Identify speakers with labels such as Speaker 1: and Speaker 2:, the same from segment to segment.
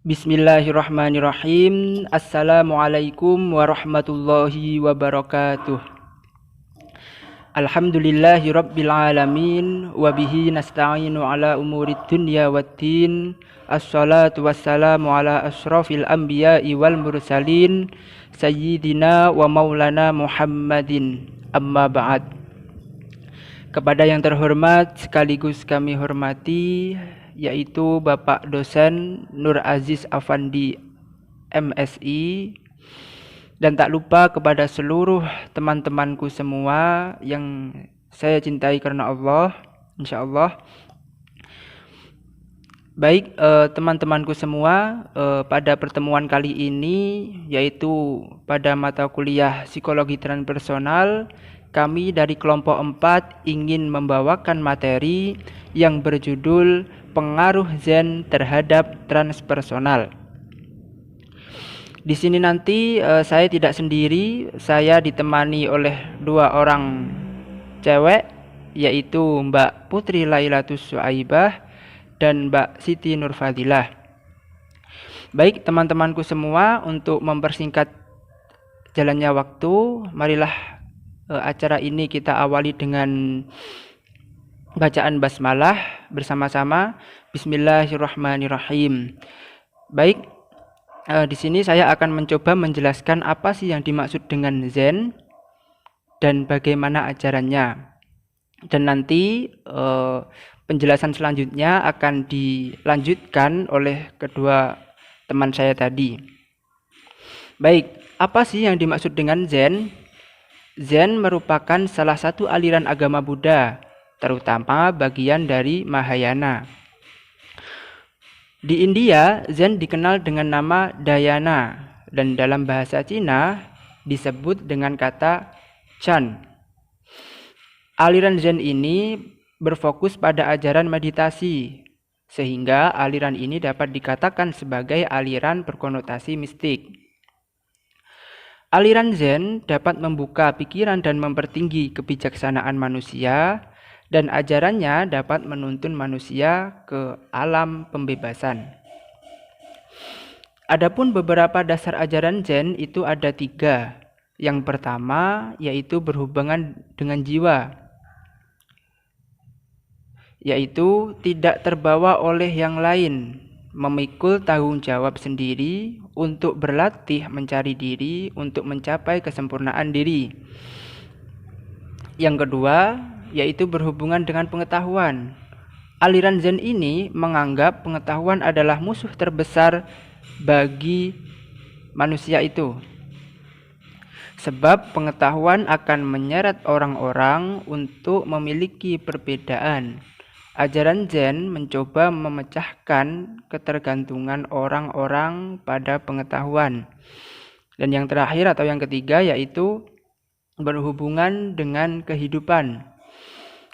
Speaker 1: Bismillahirrahmanirrahim. Assalamualaikum warahmatullahi wabarakatuh. Alhamdulillahi rabbil alamin wa bihi nasta'inu ala umurid dunya waddin. Assalatu wassalamu ala asyrafil anbiya'i wal mursalin sayyidina wa maulana Muhammadin. Amma ba'd. Kepada yang terhormat sekaligus kami hormati, yaitu Bapak Dosen Nur Aziz Afandi MSI, dan tak lupa kepada seluruh teman-temanku semua yang saya cintai karena Allah, insyaallah. Baik, teman-temanku semua, pada pertemuan kali ini, yaitu pada mata kuliah Psikologi Transpersonal, kami dari kelompok 4 ingin membawakan materi yang berjudul Pengaruh Zen terhadap transpersonal. Di sini nanti saya tidak sendiri, saya ditemani oleh 2 orang cewek, yaitu Mbak Putri Lailatus Suaibah dan Mbak Siti Nurfadilah. Baik teman-temanku semua, untuk mempersingkat jalannya waktu, marilah acara ini kita awali dengan bacaan basmalah bersama-sama. Bismillahirrahmanirrahim. Baik, di sini saya akan mencoba menjelaskan apa sih yang dimaksud dengan Zen dan bagaimana ajarannya. Dan nanti penjelasan selanjutnya akan dilanjutkan oleh kedua teman saya tadi. Baik, apa sih yang dimaksud dengan Zen? Zen merupakan salah satu aliran agama Buddha, terutama bagian dari Mahayana. Di India, Zen dikenal dengan nama Dhyana, dan dalam bahasa Cina disebut dengan kata Chan. Aliran Zen ini berfokus pada ajaran meditasi, sehingga aliran ini dapat dikatakan sebagai aliran berkonotasi mistik. Aliran Zen dapat membuka pikiran dan mempertinggi kebijaksanaan manusia, dan ajarannya dapat menuntun manusia ke alam pembebasan. Adapun beberapa dasar ajaran Zen itu ada 3. Yang pertama yaitu berhubungan dengan jiwa, yaitu tidak terbawa oleh yang lain, memikul tanggung jawab sendiri untuk berlatih mencari diri untuk mencapai kesempurnaan diri. Yang kedua yaitu berhubungan dengan pengetahuan. Aliran Zen ini menganggap pengetahuan adalah musuh terbesar bagi manusia itu, sebab pengetahuan akan menyeret orang-orang untuk memiliki perbedaan. Ajaran Zen mencoba memecahkan ketergantungan orang-orang pada pengetahuan. Dan yang terakhir atau yang ketiga yaitu berhubungan dengan kehidupan.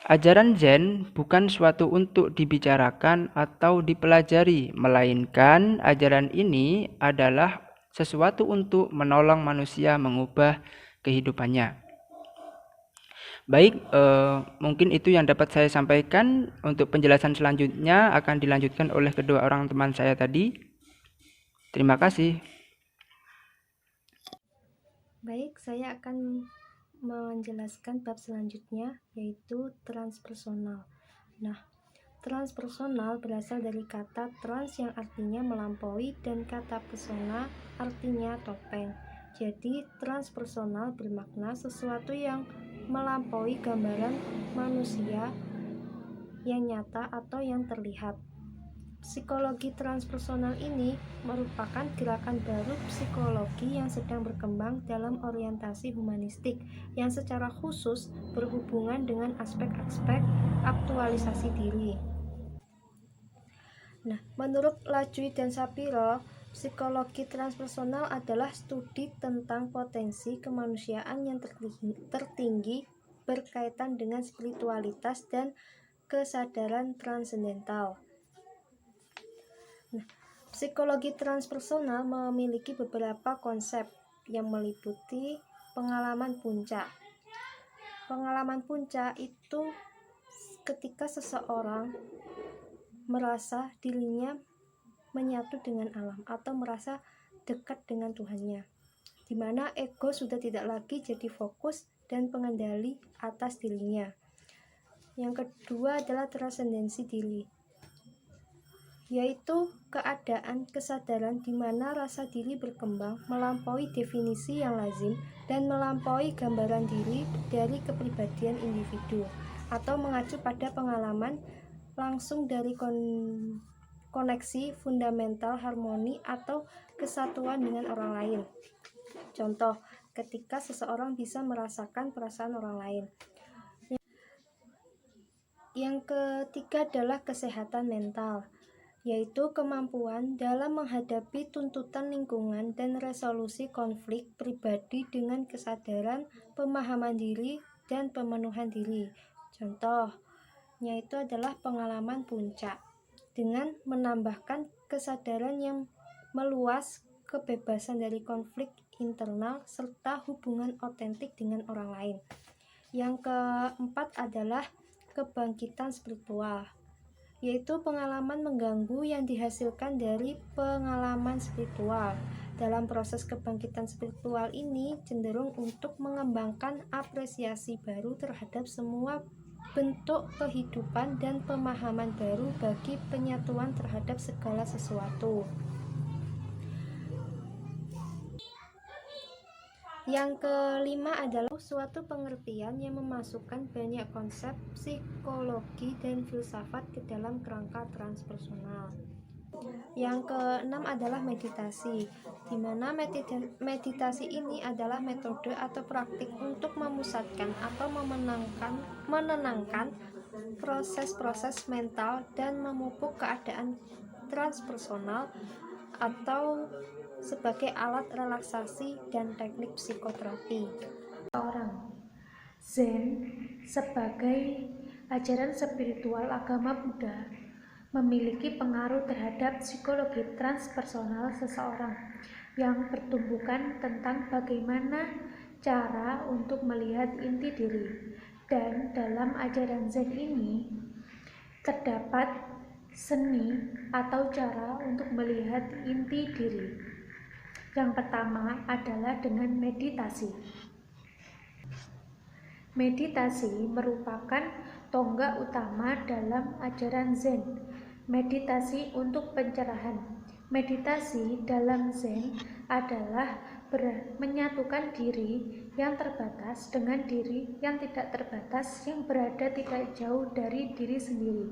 Speaker 1: Ajaran Zen bukan suatu untuk dibicarakan atau dipelajari, melainkan ajaran ini adalah sesuatu untuk menolong manusia mengubah kehidupannya. Baik, mungkin itu yang dapat saya sampaikan. Untuk penjelasan selanjutnya akan dilanjutkan oleh kedua orang teman saya tadi. Terima kasih.
Speaker 2: Baik, saya akan menjelaskan bab selanjutnya, yaitu transpersonal. Nah, transpersonal berasal dari kata trans yang artinya melampaui dan kata persona artinya topeng. Jadi, transpersonal bermakna sesuatu yang melampaui gambaran manusia yang nyata atau yang terlihat. Psikologi transpersonal ini merupakan gerakan baru psikologi yang sedang berkembang dalam orientasi humanistik yang secara khusus berhubungan dengan aspek-aspek aktualisasi diri. Nah, menurut Lacui dan Shapiro, psikologi transpersonal adalah studi tentang potensi kemanusiaan yang tertinggi berkaitan dengan spiritualitas dan kesadaran transendental. Nah, psikologi transpersonal memiliki beberapa konsep yang meliputi pengalaman puncak. Pengalaman puncak itu ketika seseorang merasa dirinya menyatu dengan alam atau merasa dekat dengan Tuhannya, di mana ego sudah tidak lagi jadi fokus dan pengendali atas dirinya. Yang kedua adalah transendensi diri, yaitu keadaan kesadaran di mana rasa diri berkembang melampaui definisi yang lazim dan melampaui gambaran diri dari kepribadian individu, atau mengacu pada pengalaman langsung dari koneksi fundamental harmoni atau kesatuan dengan orang lain. Contoh, ketika seseorang bisa merasakan perasaan orang lain. Yang ketiga adalah kesehatan mental, yaitu kemampuan dalam menghadapi tuntutan lingkungan dan resolusi konflik pribadi dengan kesadaran, pemahaman diri, dan pemenuhan diri. Contohnya itu adalah pengalaman puncak, dengan menambahkan kesadaran yang meluas, kebebasan dari konflik internal, serta hubungan otentik dengan orang lain. Yang keempat adalah kebangkitan spiritual, yaitu pengalaman mengganggu yang dihasilkan dari pengalaman spiritual. Dalam proses kebangkitan spiritual ini cenderung untuk mengembangkan apresiasi baru terhadap semua bentuk kehidupan dan pemahaman baru bagi penyatuan terhadap segala sesuatu. Yang kelima adalah suatu pengertian yang memasukkan banyak konsep psikologi dan filsafat ke dalam kerangka transpersonal. Yang keenam adalah meditasi, di mana meditasi ini adalah metode atau praktik untuk memusatkan atau menenangkan proses-proses mental dan memupuk keadaan transpersonal, atau sebagai alat relaksasi dan teknik psikoterapi.
Speaker 3: Zen sebagai ajaran spiritual agama Buddha memiliki pengaruh terhadap psikologi transpersonal seseorang yang bertumbukan tentang bagaimana cara untuk melihat inti diri. Dan dalam ajaran Zen ini terdapat seni atau cara untuk melihat inti diri. Yang pertama adalah dengan meditasi. Meditasi merupakan tonggak utama dalam ajaran Zen. Meditasi untuk pencerahan. Meditasi dalam Zen adalah menyatukan diri yang terbatas dengan diri yang tidak terbatas yang berada tidak jauh dari diri sendiri.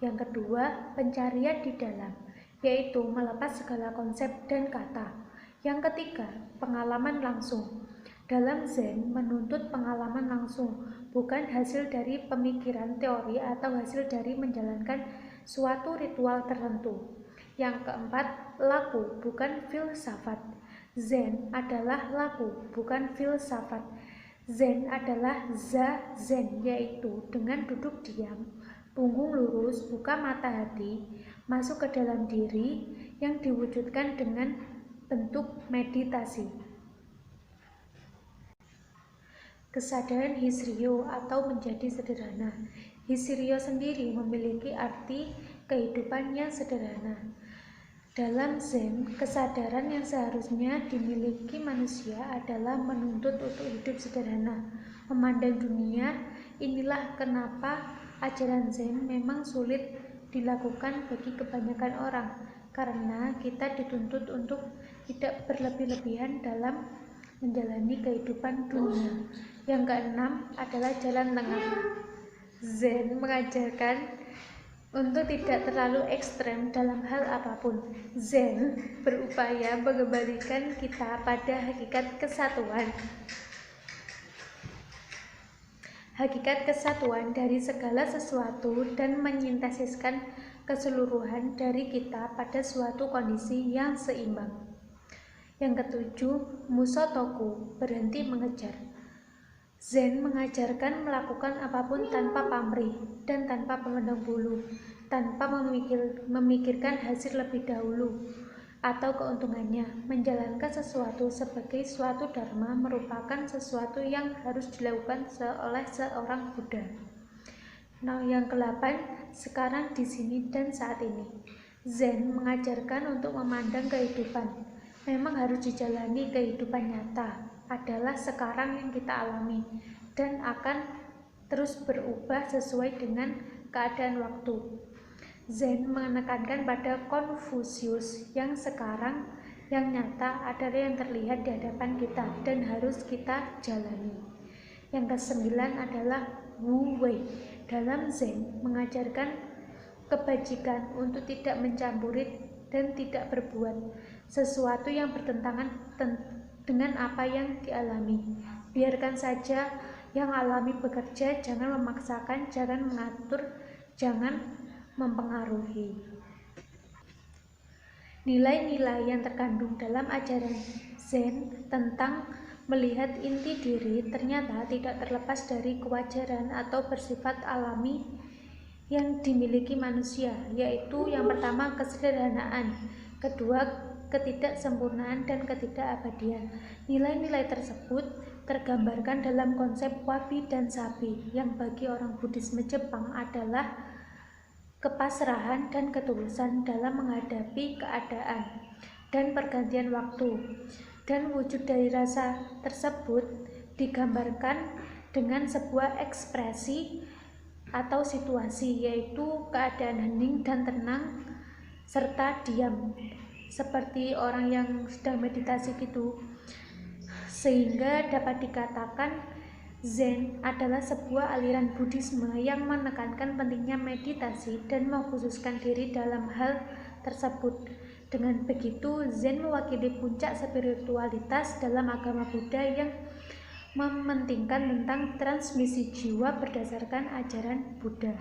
Speaker 3: Yang kedua, pencarian di dalam, yaitu melepas segala konsep dan kata. Yang ketiga, pengalaman langsung. Dalam Zen menuntut pengalaman langsung, bukan hasil dari pemikiran teori atau hasil dari menjalankan suatu ritual tertentu. Yang keempat, laku, bukan filsafat. Zen adalah laku, bukan filsafat. Zen adalah zazen, yaitu dengan duduk diam, punggung lurus, buka mata hati, masuk ke dalam diri yang diwujudkan dengan bentuk meditasi. Kesadaran Hisryo atau menjadi sederhana. Hisryo sendiri memiliki arti kehidupan yang sederhana. Dalam Zen, kesadaran yang seharusnya dimiliki manusia adalah menuntut untuk hidup sederhana, memandang dunia. Inilah kenapa ajaran Zen memang sulit dilakukan bagi kebanyakan orang, karena kita dituntut untuk tidak berlebih-lebihan dalam menjalani kehidupan dunia. Yang keenam adalah jalan tengah. Zen mengajarkan untuk tidak terlalu ekstrem dalam hal apapun. Zen berupaya mengembalikan kita pada hakikat kesatuan. Hakikat kesatuan dari segala sesuatu dan menyintesiskan keseluruhan dari kita pada suatu kondisi yang seimbang. Yang ketujuh, musotoku, berhenti mengejar. Zen mengajarkan melakukan apapun tanpa pamrih dan tanpa memandang bulu, tanpa memikirkan hasil lebih dahulu atau keuntungannya. Menjalankan sesuatu sebagai suatu dharma merupakan sesuatu yang harus dilakukan oleh seorang Buddha. Nah, yang ke-8, sekarang, di sini, dan saat ini. Zen mengajarkan untuk memandang kehidupan. Memang harus dijalani kehidupan nyata, adalah sekarang yang kita alami, dan akan terus berubah sesuai dengan keadaan waktu. Zen menekankan pada Konfusius yang sekarang, yang nyata adalah yang terlihat di hadapan kita dan harus kita jalani. Yang kesembilan adalah Wu Wei. Dalam Zen mengajarkan kebajikan untuk tidak mencampuri dan tidak berbuat sesuatu yang bertentangan dengan apa yang dialami. Biarkan saja yang alami bekerja, jangan memaksakan, jangan mengatur, jangan mempengaruhi. Nilai-nilai yang terkandung dalam ajaran Zen tentang melihat inti diri ternyata tidak terlepas dari kewajaran atau bersifat alami yang dimiliki manusia, yaitu yang pertama kesederhanaan, kedua ketidaksempurnaan, dan ketidakabadian. Nilai-nilai tersebut tergambarkan dalam konsep wabi dan sabi yang bagi orang Buddhisme Jepang adalah kepasrahan dan ketulusan dalam menghadapi keadaan dan pergantian waktu. Dan wujud dari rasa tersebut digambarkan dengan sebuah ekspresi atau situasi, yaitu keadaan hening dan tenang serta diam, seperti orang yang sedang meditasi gitu. Sehingga dapat dikatakan Zen adalah sebuah aliran Buddhisme yang menekankan pentingnya meditasi dan mengkhususkan diri dalam hal tersebut. Dengan begitu, Zen mewakili puncak spiritualitas dalam agama Buddha yang mementingkan tentang transmisi jiwa berdasarkan ajaran Buddha.